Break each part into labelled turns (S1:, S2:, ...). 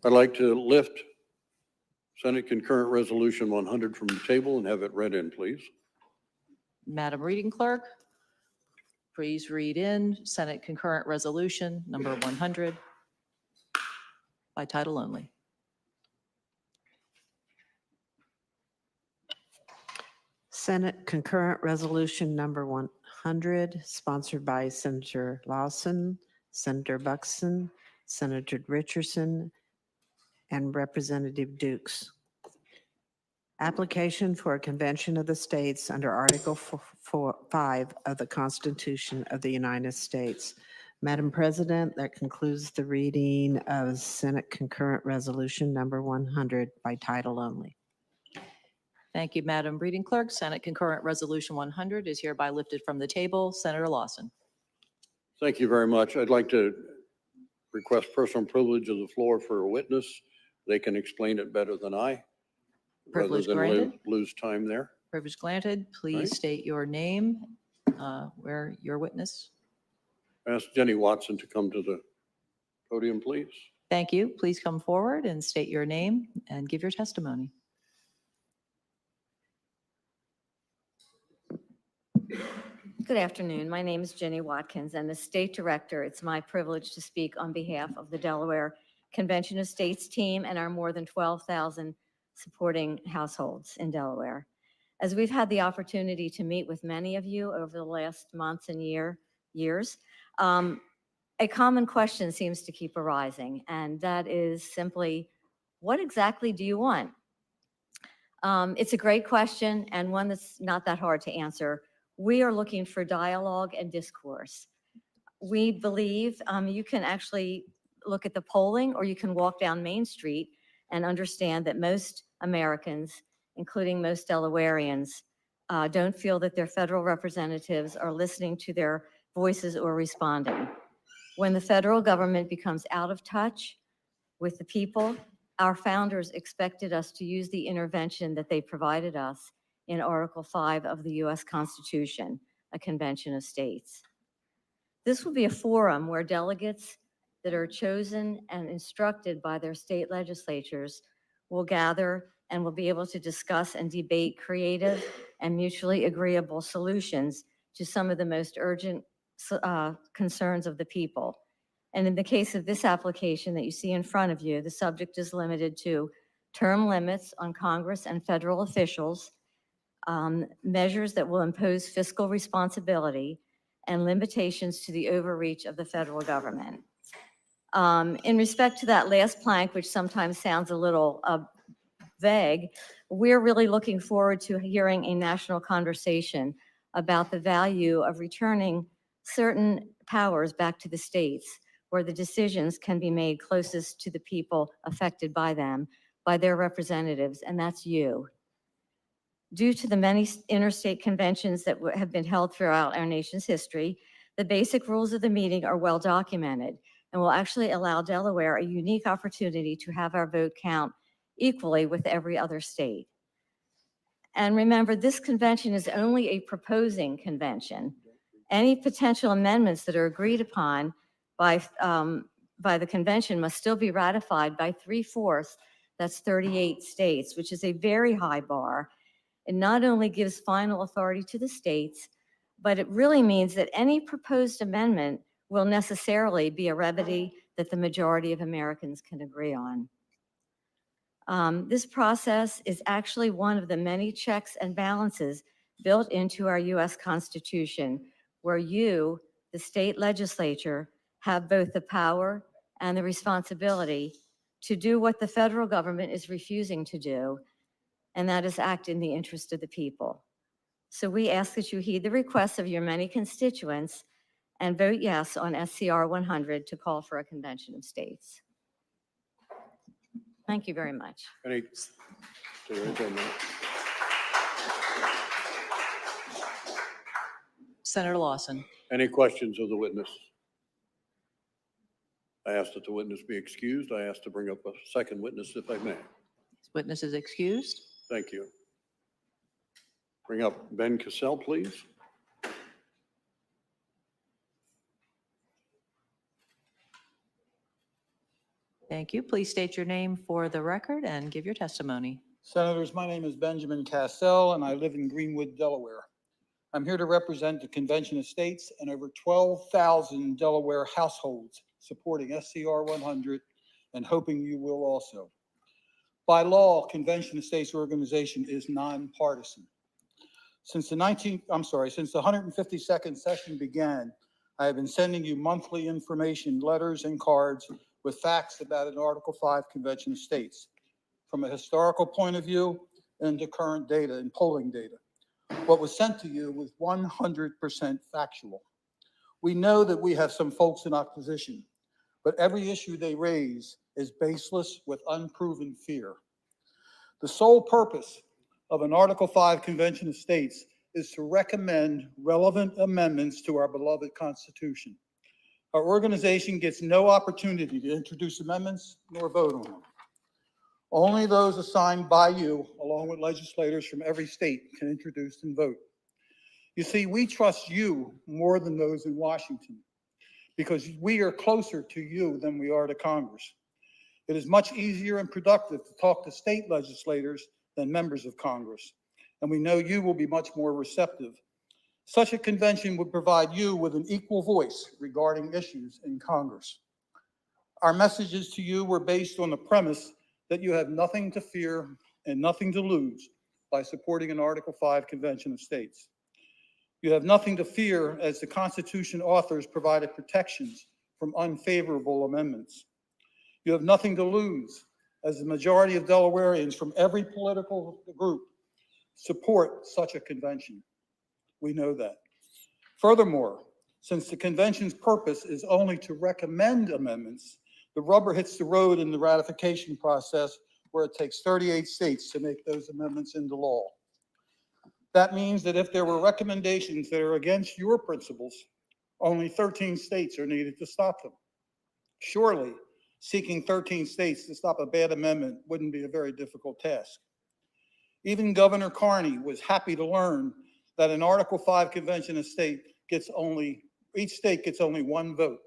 S1: I'd like to lift Senate Concurrent Resolution 100 from the table and have it read in, please.
S2: Madam Reading Clerk, please read in Senate Concurrent Resolution number 100 by title only.
S3: Senate Concurrent Resolution number 100, sponsored by Senator Lawson, Senator Buxton, Senator Richardson, and Representative Dukes. Application for a convention of the states under Article 5 of the Constitution of the United States. Madam President, that concludes the reading of Senate Concurrent Resolution number 100 by title only.
S2: Thank you, Madam Reading Clerk. Senate Concurrent Resolution 100 is hereby lifted from the table. Senator Lawson.
S1: Thank you very much. I'd like to request personal privilege of the floor for a witness. They can explain it better than I.
S2: Privilege
S1: rather
S2: granted.
S1: than lose time there.
S2: Privilege granted. Please
S1: Right.
S2: state your name, where your witness.
S1: Ask Jenny Watson to come to the podium, please.
S2: Thank you. Please come forward and state your name and give your testimony.
S4: Good afternoon. My name is Jenny Watkins. I'm the State Director. It's my privilege to speak on behalf of the Delaware Convention of States team and our more than 12,000 supporting households in Delaware. As we've had the opportunity to meet with many of you over the last months and years, a common question seems to keep arising, and that is simply, what exactly do you want? It's a great question and one that's not that hard to answer. We are looking for dialogue and discourse. We believe you can actually look at the polling, or you can walk down Main Street and understand that most Americans, including most Delawareans, don't feel that their federal representatives are listening to their voices or responding. When the federal government becomes out of touch with the people, our founders expected us to use the intervention that they provided us in Article 5 of the U.S. Constitution, a convention of states. This will be a forum where delegates that are chosen and instructed by their state legislatures will gather and will be able to discuss and debate creative and mutually agreeable solutions to some of the most urgent concerns of the people. And in the case of this application that you see in front of you, the subject is limited to term limits on Congress and federal officials, measures that will impose fiscal responsibility, and limitations to the overreach of the federal government. In respect to that last plank, which sometimes sounds a little vague, we're really looking forward to hearing a national conversation about the value of returning certain powers back to the states, where the decisions can be made closest to the people affected by them, by their representatives, and that's you. Due to the many interstate conventions that have been held throughout our nation's history, the basic rules of the meeting are well documented and will actually allow Delaware a unique opportunity to have our vote count equally with every other state. And remember, this convention is only a proposing convention. Any potential amendments that are agreed upon by the convention must still be ratified by 3/4, that's 38 states, which is a very high bar. It not only gives final authority to the states, but it really means that any proposed amendment will necessarily be a remedy that the majority of Americans can agree on. This process is actually one of the many checks and balances built into our U.S. Constitution, where you, the state legislature, have both the power and the responsibility to do what the federal government is refusing to do, and that is act in the interest of the people. So we ask that you heed the requests of your many constituents and vote yes on SCR 100 to call for a convention of states. Thank you very much.
S2: Senator Lawson.
S1: Any questions of the witness? I ask that the witness be excused. I ask to bring up a second witness if I may.
S2: This witness is excused.
S1: Thank you. Bring up Ben Cassell, please.
S2: Thank you. Please state your name for the record and give your testimony.
S5: Senators, my name is Benjamin Cassell, and I live in Greenwood, Delaware. I'm here to represent the Convention of States and over 12,000 Delaware households supporting SCR 100 and hoping you will also. By law, Convention of States organization is nonpartisan. Since the 152nd session began, I have been sending you monthly information, letters, and cards with facts about an Article 5 Convention of States, from a historical point of view and to current data and polling data. What was sent to you was 100% factual. We know that we have some folks in opposition, but every issue they raise is baseless with unproven fear. The sole purpose of an Article 5 Convention of States is to recommend relevant amendments to our beloved Constitution. Our organization gets no opportunity to introduce amendments nor vote on them. Only those assigned by you, along with legislators from every state, can introduce and vote. You see, we trust you more than those in Washington because we are closer to you than we are to Congress. It is much easier and productive to talk to state legislators than members of Congress, and we know you will be much more receptive. Such a convention would provide you with an equal voice regarding issues in Congress. Our messages to you were based on the premise that you have nothing to fear and nothing to lose by supporting an Article 5 Convention of States. You have nothing to fear as the Constitution authors provided protections from unfavorable amendments. You have nothing to lose as the majority of Delawareans from every political group support such a convention. We know that. Furthermore, since the convention's purpose is only to recommend amendments, the rubber hits the road in the ratification process where it takes 38 states to make those amendments into law. That means that if there were recommendations that are against your principles, only 13 states are needed to stop them. Surely, seeking 13 states to stop a bad amendment wouldn't be a very difficult task. Even Governor Carney was happy to learn that an Article 5 Convention of State each state gets only one vote,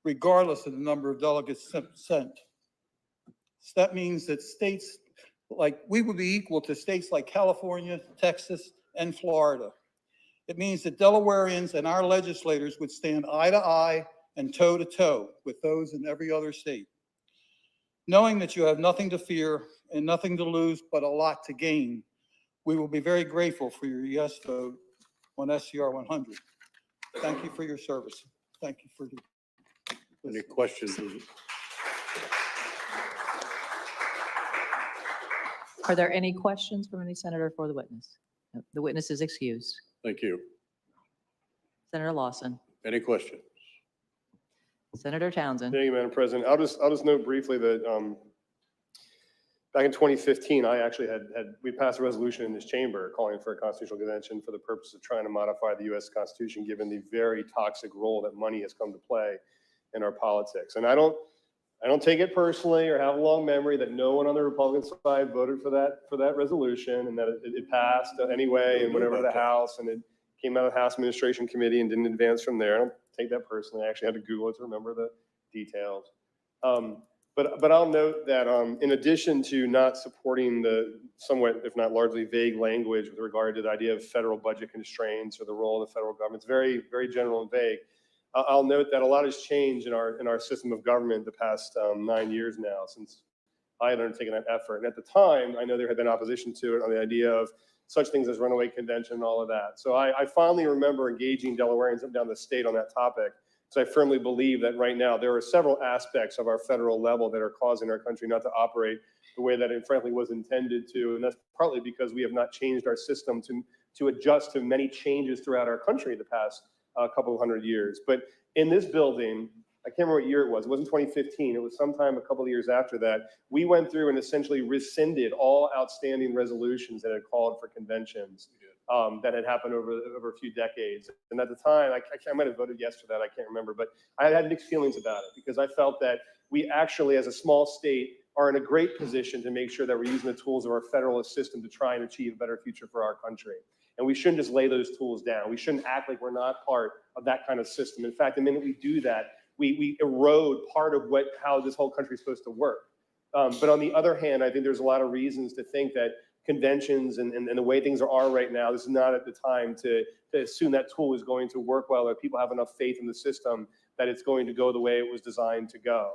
S5: regardless of the number of delegates sent. So that means that states we would be equal to states like California, Texas, and Florida. It means that Delawareans and our legislators would stand eye to eye and toe to toe with those in every other state. Knowing that you have nothing to fear and nothing to lose, but a lot to gain, we will be very grateful for your yes vote on SCR 100. Thank you for your service. Thank you for
S1: Any questions?
S2: Are there any questions from any senator for the witness? No, the witness is excused.
S1: Thank you.
S2: Senator Lawson.
S1: Any questions?
S2: Senator Townsend.
S6: Thank you, Madam President. I'll just note briefly that back in 2015, we passed a resolution in this chamber calling for a constitutional convention for the purpose of trying to modify the U.S. Constitution, given the very toxic role that money has come to play in our politics. And I don't take it personally or have a long memory that no one on the Republican side voted for that resolution, and that it passed anyway and whatever the House, and it came out of the House Administration Committee and didn't advance from there. I don't take that personally. I actually had to Google it to remember the details. But I'll note that in addition to not supporting the somewhat, if not largely vague language with regard to the idea of federal budget constraints or the role of the federal government, it's very, very general and vague. I'll note that a lot has changed in our system of government the past 9 years now since I had undertaken that effort. And at the time, I know there had been opposition to it on the idea of such things as runaway convention and all of that. So I fondly remember engaging Delawareans up and down the state on that topic. So I firmly believe that right now there are several aspects of our federal level that are causing our country not to operate the way that it frankly was intended to. And that's partly because we have not changed our system to adjust to many changes throughout our country the past couple of hundred years. But in this building, I can't remember what year it was. It wasn't 2015. It was sometime a couple of years after that. We went through and essentially rescinded all outstanding resolutions that had called for conventions that had happened over a few decades. And at the time, I might have voted yes for that. I can't remember. But I had mixed feelings about it because I felt that we actually, as a small state, are in a great position to make sure that we're using the tools of our federalist system to try and achieve a better future for our country. And we shouldn't just lay those tools down. We shouldn't act like we're not part of that kind of system. In fact, the minute we do that, we erode part of how this whole country is supposed to work. But on the other hand, I think there's a lot of reasons to think that conventions and the way things are right now, this is not at the time to assume that tool is going to work well, or people have enough faith in the system that it's going to go the way it was designed to go.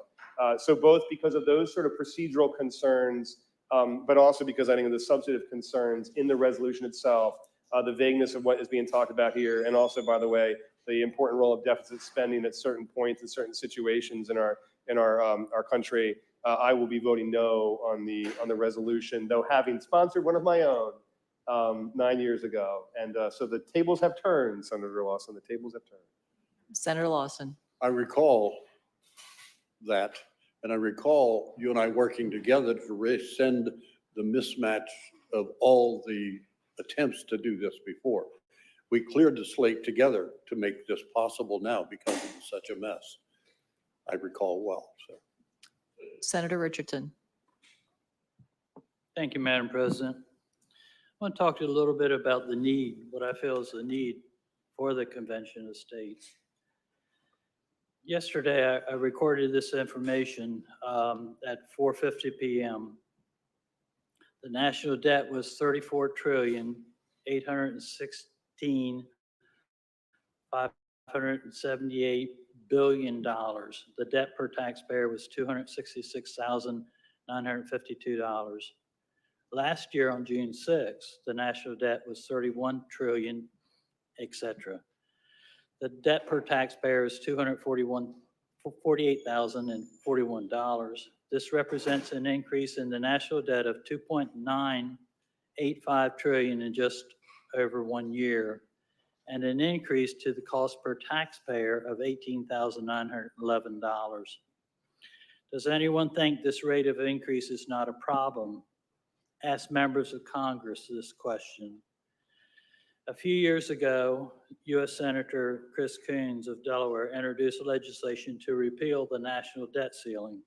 S6: So both because of those sort of procedural concerns, but also because I think of the substantive concerns in the resolution itself, the vagueness of what is being talked about here, and also, by the way, the important role of deficit spending at certain points in certain situations in our country, I will be voting no on the resolution, though having sponsored one of my own 9 years ago. And so the tables have turned, Senator Lawson. The tables have turned.
S2: Senator Lawson.
S1: I recall that, and I recall you and I working together to rescind the mismatch of all the attempts to do this before. We cleared the slate together to make this possible now because it was such a mess. I recall well. So.
S2: Senator Richardson.
S7: Thank you, Madam President. I want to talk to you a little bit about the need, what I feel is the need for the Convention of States. Yesterday, I recorded this information at 4:50 p.m. The national debt was $34,816,578 billion. The debt per taxpayer was $266,952. Last year on June 6th, the national debt was 31 trillion, etc. The debt per taxpayer is $248,041. This represents an increase in the national debt of 2.985 trillion in just over 1 year, and an increase to the cost per taxpayer of $18,911. Does anyone think this rate of increase is not a problem? Ask members of Congress this question. A few years ago, U.S. Senator Chris Coons of Delaware introduced legislation to repeal the national debt ceiling.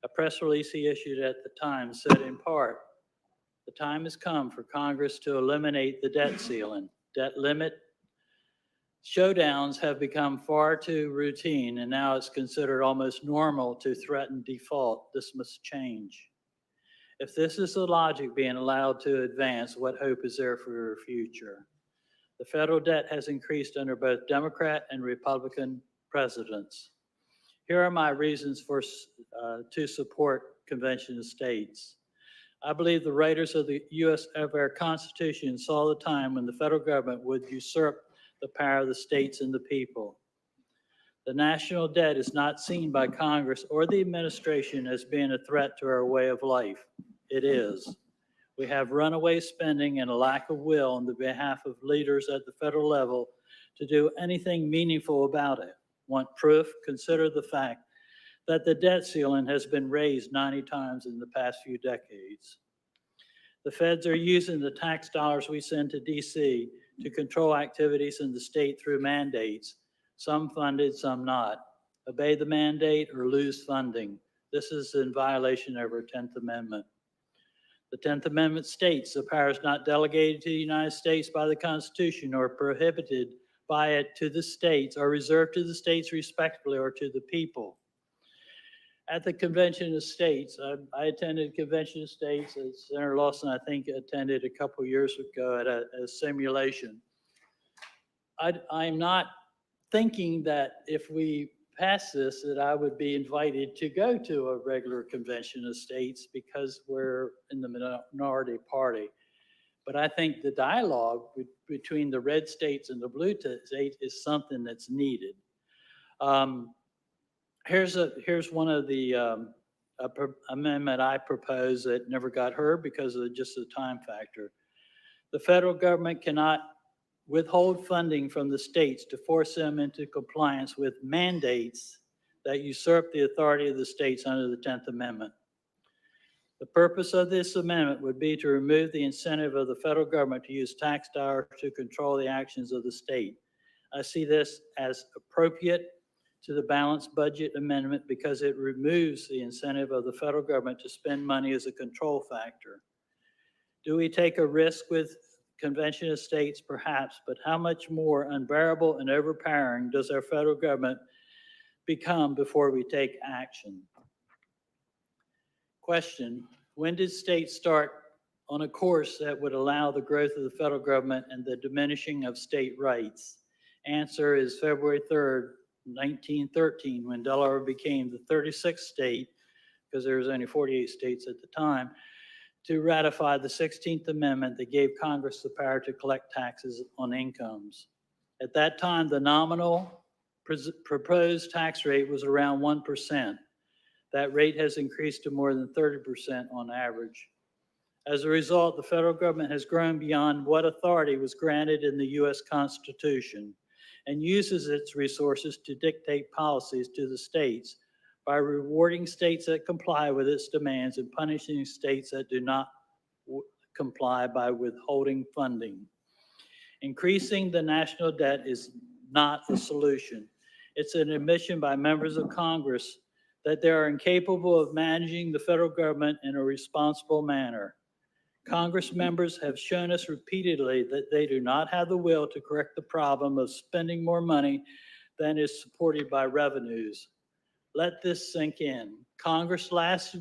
S7: A press release he issued at the time said in part, "The time has come for Congress to eliminate the debt ceiling. Debt limit showdowns have become far too routine, and now it's considered almost normal to threaten default. This must change." If this is the logic being allowed to advance, what hope is there for your future? The federal debt has increased under both Democrat and Republican presidents. Here are my reasons to support Convention of States. I believe the writers of our Constitution saw the time when the federal government would usurp the power of the states and the people. The national debt is not seen by Congress or the administration as being a threat to our way of life. It is. We have runaway spending and a lack of will on the behalf of leaders at the federal level to do anything meaningful about it. Want proof? Consider the fact that the debt ceiling has been raised 90 times in the past few decades. The feds are using the tax dollars we send to DC to control activities in the state through mandates, some funded, some not. Obey the mandate or lose funding. This is in violation of our 10th Amendment. The 10th Amendment states the powers not delegated to the United States by the Constitution or prohibited by it to the states are reserved to the states respectively or to the people. At the Convention of States, I attended Convention of States, as Senator Lawson, I think, attended a couple years ago at a simulation. I'm not thinking that if we pass this, that I would be invited to go to a regular Convention of States because we're in the minority party. But I think the dialogue between the red states and the blue states is something that's needed. Here's one of the amendment I proposed that never got heard because of just the time factor. The federal government cannot withhold funding from the states to force them into compliance with mandates that usurp the authority of the states under the 10th Amendment. The purpose of this amendment would be to remove the incentive of the federal government to use tax dollars to control the actions of the state. I see this as appropriate to the balanced budget amendment because it removes the incentive of the federal government to spend money as a control factor. Do we take a risk with Convention of States? Perhaps, but how much more unbearable and overpowering does our federal government become before we take action? Question, when did states start on a course that would allow the growth of the federal government and the diminishing of state rights? Answer is February 3rd, 1913, when Delaware became the 36th state, because there was only 48 states at the time, to ratify the 16th Amendment that gave Congress the power to collect taxes on incomes. At that time, the nominal proposed tax rate was around 1%. That rate has increased to more than 30% on average. As a result, the federal government has grown beyond what authority was granted in the U.S. Constitution and uses its resources to dictate policies to the states by rewarding states that comply with its demands and punishing states that do not comply by withholding funding. Increasing the national debt is not the solution. It's an admission by members of Congress that they are incapable of managing the federal government in a responsible manner. Congress members have shown us repeatedly that they do not have the will to correct the problem of spending more money than is supported by revenues. Let this sink in. Congress last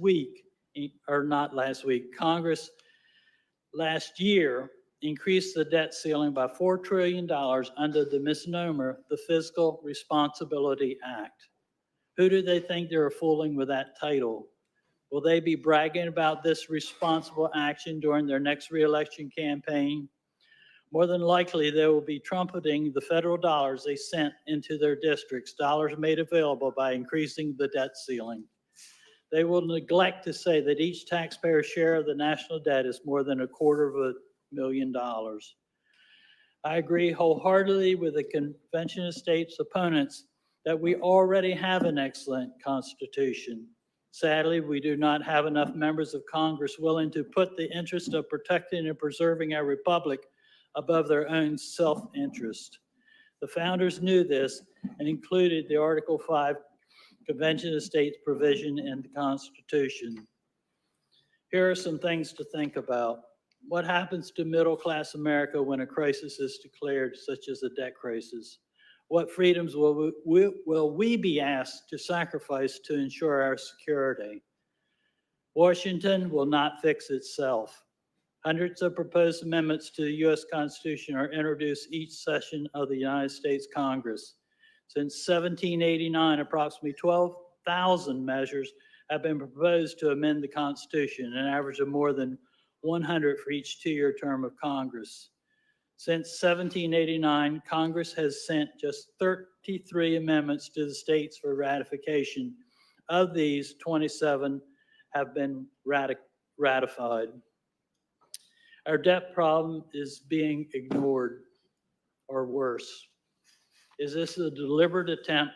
S7: year increased the debt ceiling by $4 trillion under the misnomer, the Fiscal Responsibility Act. Who do they think they're fooling with that title? Will they be bragging about this responsible action during their next reelection campaign? More than likely, they will be trumpeting the federal dollars they sent into their districts, dollars made available by increasing the debt ceiling. They will neglect to say that each taxpayer's share of the national debt is more than $250,000. I agree wholeheartedly with the Convention of States opponents that we already have an excellent Constitution. Sadly, we do not have enough members of Congress willing to put the interest of protecting and preserving our republic above their own self-interest. The founders knew this and included the Article 5 Convention of States provision in the Constitution. Here are some things to think about. What happens to middle-class America when a crisis is declared, such as a debt crisis? What freedoms will we be asked to sacrifice to ensure our security? Washington will not fix itself. Hundreds of proposed amendments to the U.S. Constitution are introduced each session of the United States Congress. Since 1789, approximately 12,000 measures have been proposed to amend the Constitution, an average of more than 100 for each two-year term of Congress. Since 1789, Congress has sent just 33 amendments to the states for ratification. Of these, 27 have been ratified. Our debt problem is being ignored, or worse. Is this a deliberate attempt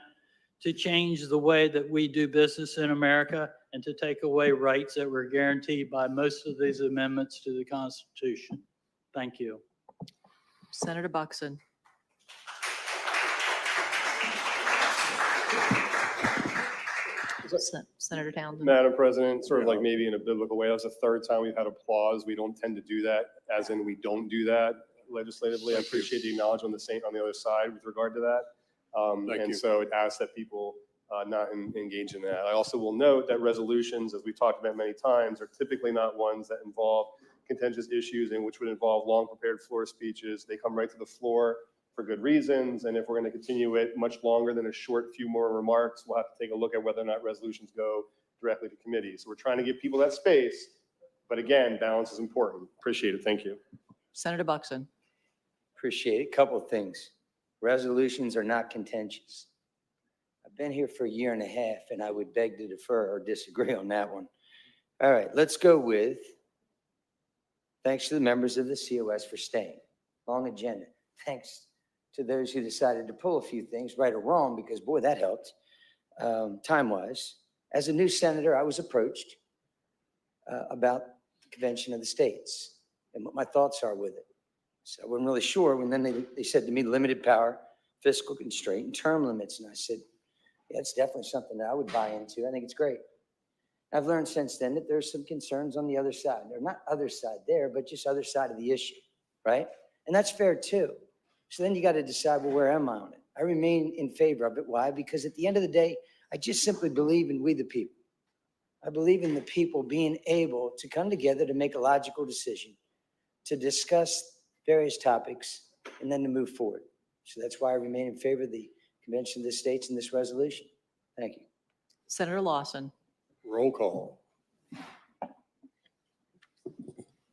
S7: to change the way that we do business in America and to take away rights that were guaranteed by most of these amendments to the Constitution? Thank you.
S2: Senator Buxton. Senator Townsend.
S6: Madam President, sort of like maybe in a biblical way, that was the third time we've had applause. We don't tend to do that, as in we don't do that legislatively. I appreciate the acknowledgement on the other side with regard to that.
S1: Thank you.
S6: So it asks that people not engage in that. I also will note that resolutions, as we've talked about many times, are typically not ones that involve contentious issues and which would involve long prepared floor speeches. They come right to the floor for good reasons. And if we're going to continue it much longer than a short few more remarks, we'll have to take a look at whether or not resolutions go directly to committee. So we're trying to give people that space. But again, balance is important. Appreciate it. Thank you.
S2: Senator Buxton.
S8: Appreciate it. Couple of things. Resolutions are not contentious. I've been here for a year and a half, and I would beg to defer or disagree on that one. All right, let's go with thanks to the members of the COS for staying. Long agenda. Thanks to those who decided to pull a few things, right or wrong, because boy, that helped time-wise. As a new senator, I was approached about the Convention of the States and what my thoughts are with it. So I wasn't really sure. And then they said to me, limited power, fiscal constraint, and term limits. And I said, yeah, it's definitely something that I would buy into. I think it's great. I've learned since then that there's some concerns on the other side. They're not other side there, but just other side of the issue, right? And that's fair too. So then you got to decide, well, where am I on it? I remain in favor of it. Why? Because at the end of the day, I just simply believe in we the people. I believe in the people being able to come together to make a logical decision, to discuss various topics, and then to move forward. So that's why I remain in favor of the Convention of the States and this resolution. Thank you.
S2: Senator Lawson.
S1: Roll call.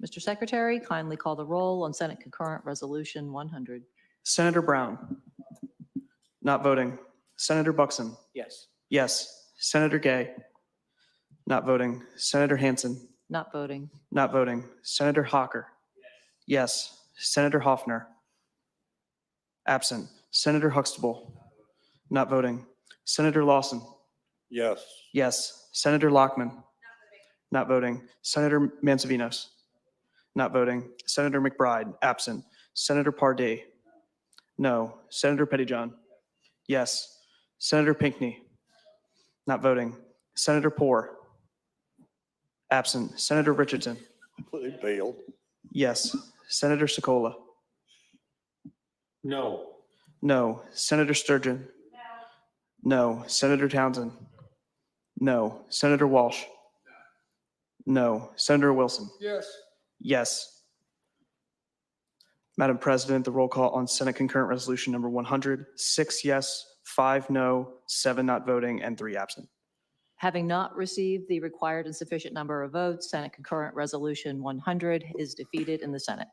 S2: Mr. Secretary, kindly call the roll on Senate Concurrent Resolution 100.
S9: Senator Brown. Not voting. Senator Buxton.
S8: Yes.
S9: Yes. Senator Gay. Not voting. Senator Hansen.
S2: Not voting.
S9: Not voting. Senator Hawker. Yes. Senator Hoffner. Absent. Senator Huxtable. Not voting. Senator Lawson.
S1: Yes.
S9: Yes. Senator Lockman. Not voting. Senator Mansavinos. Not voting. Senator McBride. Absent. Senator Pardee. No. Senator Pettyjohn. Yes. Senator Pinckney. Not voting. Senator Poore. Absent. Senator Richardson.
S1: They bailed.
S9: Yes. Senator Sokola.
S1: No.
S9: No. Senator Sturgeon. No. Senator Townsend. No. Senator Walsh. No. Senator Wilson.
S5: Yes.
S9: Yes. Madam President, the roll call on Senate Concurrent Resolution number 100, 6 yes, 5 no, 7 not voting, and 3 absent.
S2: Having not received the required and sufficient number of votes, Senate Concurrent Resolution 100 is defeated in the Senate.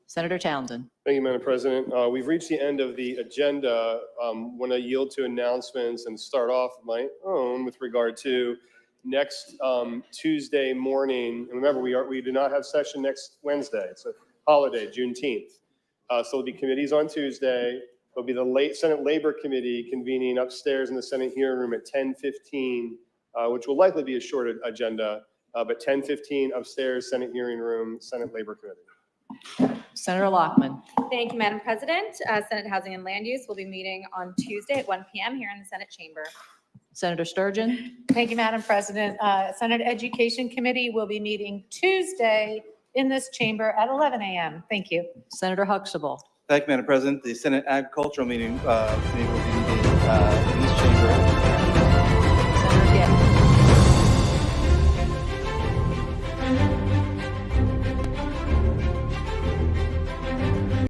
S2: Senator Townsend.
S6: Thank you, Madam President. We've reached the end of the agenda. Want to yield to announcements and start off my own with regard to next Tuesday morning. And remember, we do not have session next Wednesday. It's a holiday, Juneteenth. So there'll be committees on Tuesday. There'll be the Senate Labor Committee convening upstairs in the Senate hearing room at 10:15, which will likely be a short agenda, but 10:15 upstairs, Senate hearing room, Senate Labor Committee.
S2: Senator Lockman.
S10: Thank you, Madam President. Senate Housing and Land Use will be meeting on Tuesday at 1 p.m. here in the Senate chamber.
S2: Senator Sturgeon.
S11: Thank you, Madam President. Senate Education Committee will be meeting Tuesday in this chamber at 11 a.m. Thank you.
S2: Senator Huxtable.
S12: Thank you, Madam President. The Senate Agricultural Committee will be meeting